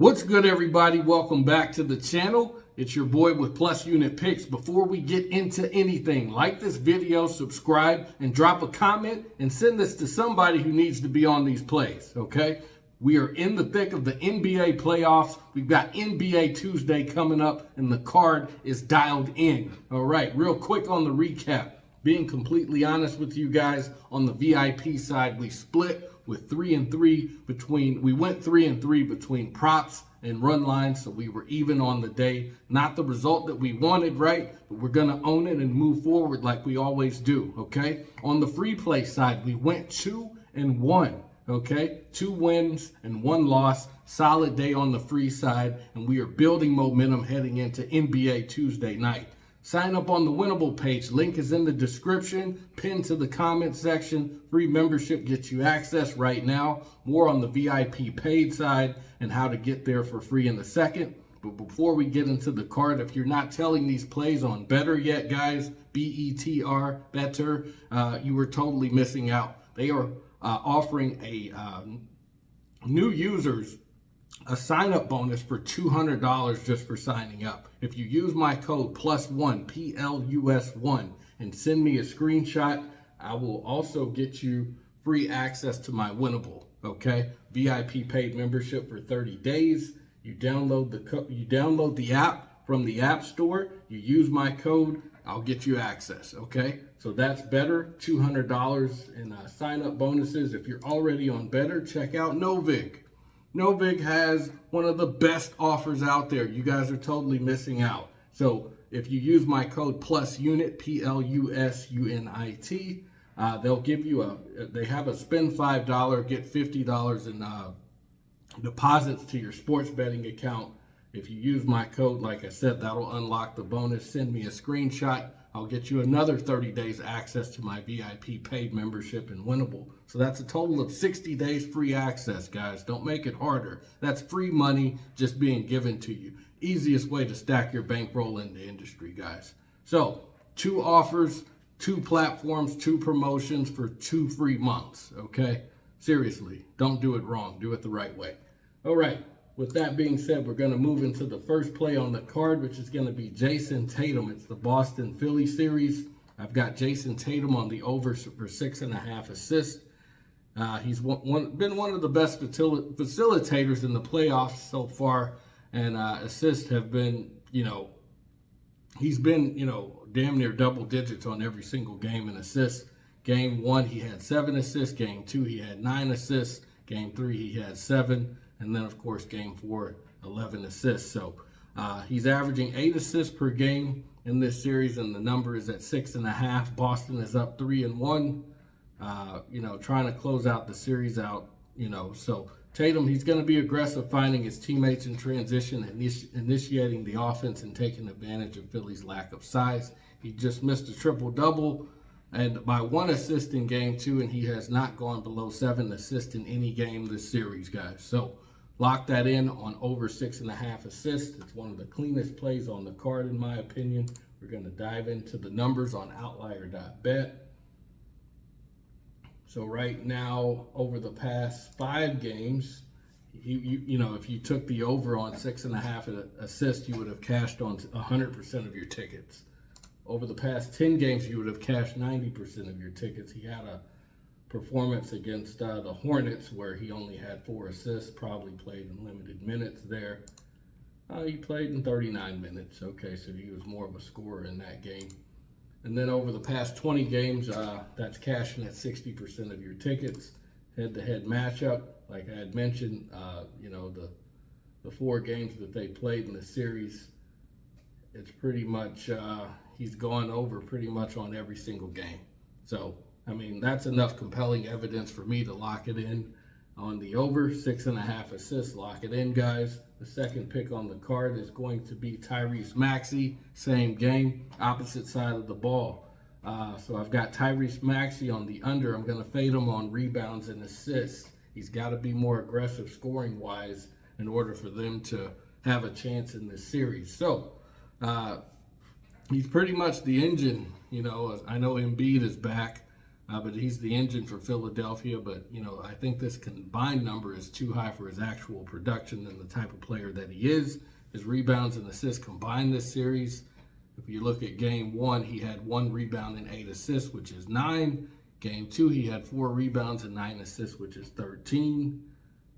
What's good, everybody? Welcome back to the channel. It's your boy with Plus Unit Picks. Before we get into anything, like this video, subscribe, and drop a comment, and send this to somebody who needs to be on these plays, okay? We are in the thick of the NBA playoffs. We've got NBA Tuesday coming up, and the card is dialed in. All right, real quick on the recap. Being completely honest with you guys, on the VIP side, we split with 3-3 between, we went 3-3 between props and run lines, so we were even on the day. Not the result that we wanted, right? But we're gonna own it and move forward like we always do, okay? On the free play side, we went 2-1, okay? 2 wins and 1 loss. Solid day on the free side, and we are building momentum heading into NBA Tuesday night. Sign up on the Winnable page. Link is in the description, pinned to the comment section. Free membership gets you access right now. More on the VIP paid side and how to get there for free in a second. But before we get into the card, if you're not telling these plays on Better yet, guys, B-E-T-R, Better, you were totally missing out. They are offering a new users a sign-up bonus for $200 just for signing up. If you use my code PLUS1, P-L-U-S-1, and send me a screenshot, I will also get you free access to my Winnable, okay? VIP paid membership for 30 days. You download the app from the App Store. You use my code, I'll get you access, okay? So that's Better, $200 in sign-up bonuses. If you're already on Better, check out Novig. Novig has one of the best offers out there. You guys are totally missing out. So if you use my code PLUSUNIT, P-L-U-S-U-N-I-T, they'll give you they have a spend $5, get $50 in deposits to your sports betting account. If you use my code, like I said, that'll unlock the bonus. Send me a screenshot. I'll get you another 30 days access to my VIP paid membership in Winnable. So that's a total of 60 days free access, guys. Don't make it harder. That's free money just being given to you. Easiest way to stack your bankroll in the industry, guys. So 2 offers, 2 platforms, 2 promotions for 2 free months, okay? Seriously, don't do it wrong. Do it the right way. All right. With that being said, we're going to move into the first play on the card, which is going to be Jason Tatum. It's the Boston Philly series. I've got Jason Tatum on the over for 6.5 assists. He's been one of the best facilitators in the playoffs so far, and assists have been, he's been, damn near double digits on every single game in assists. Game 1, he had 7 assists. Game 2, he had 9 assists. Game 3, he had 7. And then, of course, game 4, 11 assists. So he's averaging 8 assists per game in this series, and the number is at 6.5. Boston is up 3-1, trying to close out the series out, So Tatum, he's going to be aggressive, finding his teammates in transition, initiating the offense, and taking advantage of Philly's lack of size. He just missed a triple-double and by 1 assist in game 2, and he has not gone below 7 assists in any game this series, guys. So lock that in on over 6.5 assists. It's one of the cleanest plays on the card, in my opinion. We're going to dive into the numbers on outlier.bet. So right now, over the past 5 games, if you took the over on 6.5 assists, you would have cashed on 100% of your tickets. Over the past 10 games, you would have cashed 90% of your tickets. He had a performance against the Hornets where he only had 4 assists, probably played in limited minutes there. He played in 39 minutes. Okay, so he was more of a scorer in that game. And then over the past 20 games, that's cashing at 60% of your tickets. Head-to-head matchup, like I had mentioned, the 4 games that they played in the series, it's pretty much, he's gone over pretty much on every single game. So, that's enough compelling evidence for me to lock it in on the over. 6.5 assists, lock it in, guys. The second pick on the card is going to be Tyrese Maxey. Same game, opposite side of the ball. So I've got Tyrese Maxey on the under. I'm going to fade him on rebounds and assists. He's got to be more aggressive scoring-wise in order for them to have a chance in this series. So he's pretty much the engine. I know Embiid is back. but he's the engine for Philadelphia. But, you know, I think this combined number is too high for his actual production and the type of player that he is. His rebounds and assists combined this series. If you look at game 1, he had 1 rebound and 8 assists, which is 9. Game 2, he had 4 rebounds and 9 assists, which is 13.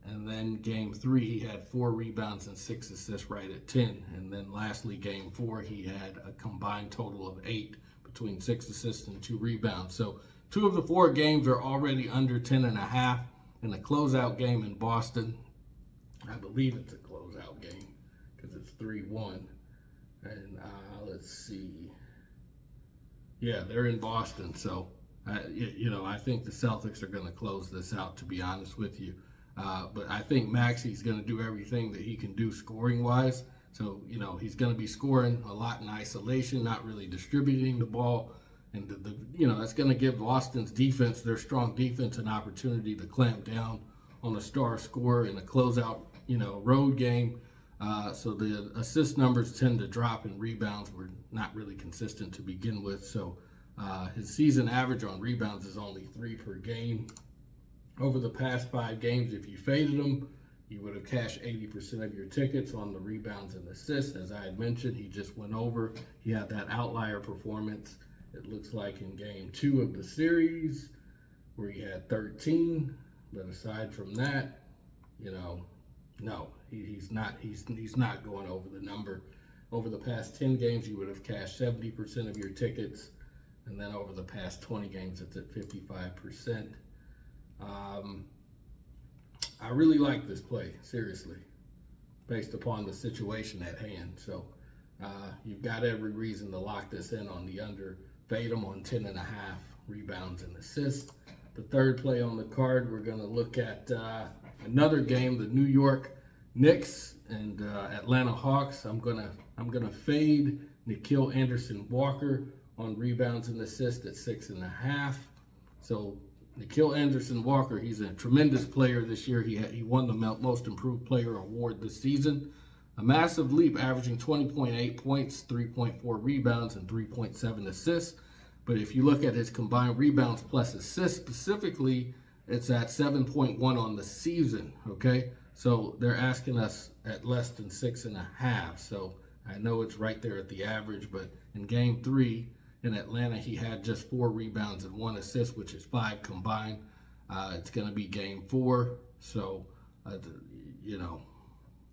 And then game 3, he had 4 rebounds and 6 assists, right at 10. And then lastly, game 4, he had a combined total of 8 between 6 assists and 2 rebounds. So 2 of the 4 games are already under 10.5. In a closeout game in Boston, I believe it's a closeout game because it's 3-1. And let's see. Yeah, they're in Boston. So, you know, I think the Celtics are going to close this out, to be honest with you. But I think Maxi's going to do everything that he can do scoring-wise. So, you know, he's going to be scoring a lot in isolation, not really distributing the ball. And, you know, that's going to give Boston's defense, their strong defense, an opportunity to clamp down on a star scorer in a closeout, you know, road game. So the assist numbers tend to drop, and rebounds were not really consistent to begin with. So his season average on rebounds is only 3 per game. Over the past 5 games, if you faded him, you would have cashed 80% of your tickets on the rebounds and assists. As I had mentioned, he just went over. He had that outlier performance, it looks like, in game 2 of the series, where he had 13. But aside from that, you know, no, he's not going over the number. Over the past 10 games, you would have cashed 70% of your tickets. And then over the past 20 games, it's at 55%. I really like this play, seriously, based upon the situation at hand. So you've got every reason to lock this in on the under. Fade him on 10.5 rebounds and assists. The third play on the card, we're going to look at another game, the New York Knicks and Atlanta Hawks. I'm gonna fade Nickeil Anderson-Walker on rebounds and assists at 6.5. So Nickeil Anderson-Walker, he's a tremendous player this year. He won the Most Improved Player award this season. A massive leap, averaging 20.8 points, 3.4 rebounds, and 3.7 assists. But if you look at his combined rebounds plus assists specifically, it's at 7.1 on the season, okay? So they're asking us at less than 6.5. So I know it's right there at the average, but in game 3 in Atlanta, he had just 4 rebounds and 1 assist, which is 5 combined. It's going to be game 4. So, you know,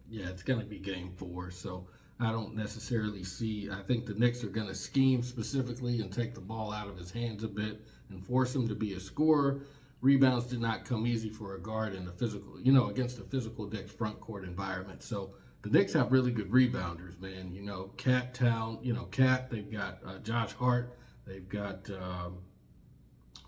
yeah, it's going to be game 4. So I don't necessarily see, I think the Knicks are going to scheme specifically and take the ball out of his hands a bit and force him to be a scorer. Rebounds did not come easy for a guard in the physical, you know, against a physical Knicks front court environment. So the Knicks have really good rebounders, man. You know, Cat, they've got Josh Hart, they've got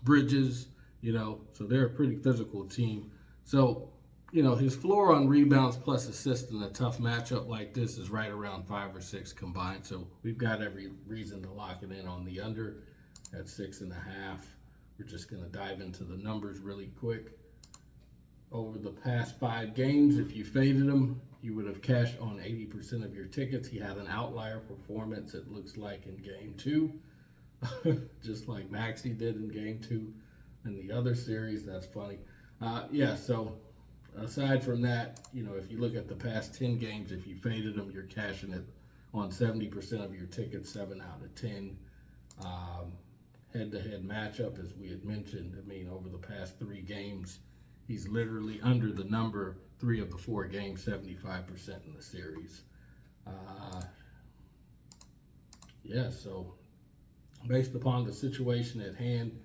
Bridges, you know, so they're a pretty physical team. So, you know, his floor on rebounds plus assists in a tough matchup like this is right around 5 or 6 combined. So we've got every reason to lock it in on the under at 6.5. We're just going to dive into the numbers really quick. Over the past 5 games, if you faded him, you would have cashed on 80% of your tickets. He had an outlier performance, it looks like, in game 2, just like Maxey did in game 2 in the other series. That's funny. Yeah, so aside from that, you know, if you look at the past 10 games, if you faded them, you're cashing it on 70% of your tickets, 7 out of 10. Head-to-head matchup, as we had mentioned, I mean, over the past 3 games, he's literally under the number 3 of the 4 games, 75% in the series. Yeah, so based upon the situation at hand,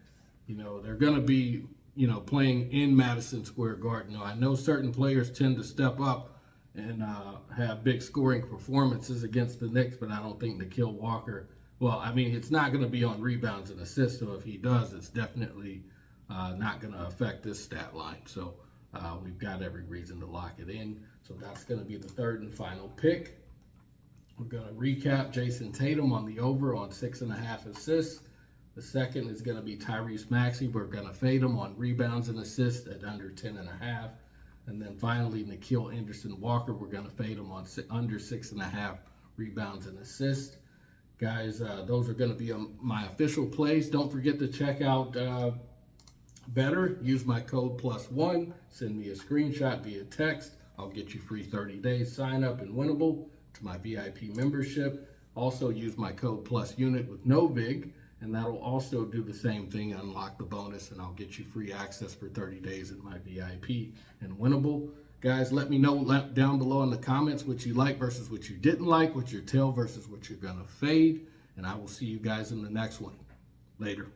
you know, they're going to be, you know, playing in Madison Square Garden. Now, I know certain players tend to step up and have big scoring performances against the Knicks, but I don't think Nickeil Walker, well, I mean, it's not going to be on rebounds and assists, so if he does, it's definitely not going to affect this stat line. So we've got every reason to lock it in. So that's going to be the third and final pick. We're going to recap Jason Tatum on the over on 6.5 assists. The second is going to be Tyrese Maxey. We're going to fade him on rebounds and assists at under 10.5. And then finally, Nickeil Anderson-Walker, we're going to fade him on under 6.5 rebounds and assists. Guys, those are going to be my official plays. Don't forget to check out better, use my code +1. Send me a screenshot via text. I'll get you free 30 days sign up and winnable to my VIP membership. Also use my code +unit with no VIG, and that'll also do the same thing, unlock the bonus, and I'll get you free access for 30 days in my VIP and winnable. Guys, let me know down below in the comments what you like versus what you didn't like, what your tail versus what you're gonna fade, and I will see you guys in the next one. Later.